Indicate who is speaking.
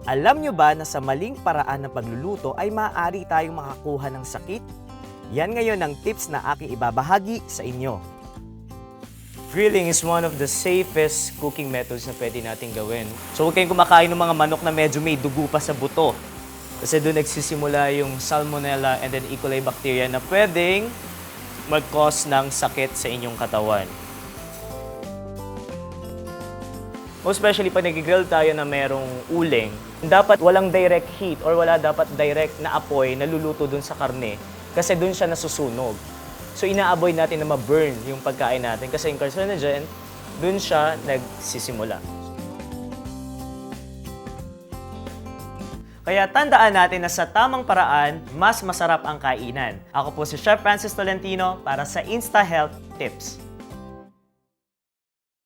Speaker 1: Alam nyo ba na sa maling paraan ng pagluluto ay maaari tayong makakuha ng sakit? Yan ngayon ang tips na aking ibabahagi sa inyo. Grilling is one of the safest cooking methods na pwede natin gawin. So huwag kayong kumakain ng mga manok na medyo may dugo pa sa buto. Kasi doon nagsisimula yung Salmonella and then E. coli bacteria na pwedeng mag-cause ng sakit sa inyong katawan. Most especially pag nag-grill tayo na merong uling, dapat walang direct heat or wala dapat direct na apoy na luluto dun sa karne kasi dun siya nasusunog. So ina-avoid natin na ma-burn yung pagkain natin kasi yung carcinogen, dun siya nagsisimula. Kaya tandaan natin na sa tamang paraan, mas masarap ang kainan. Ako po si Chef Francis Tolentino para sa Insta Health Tips.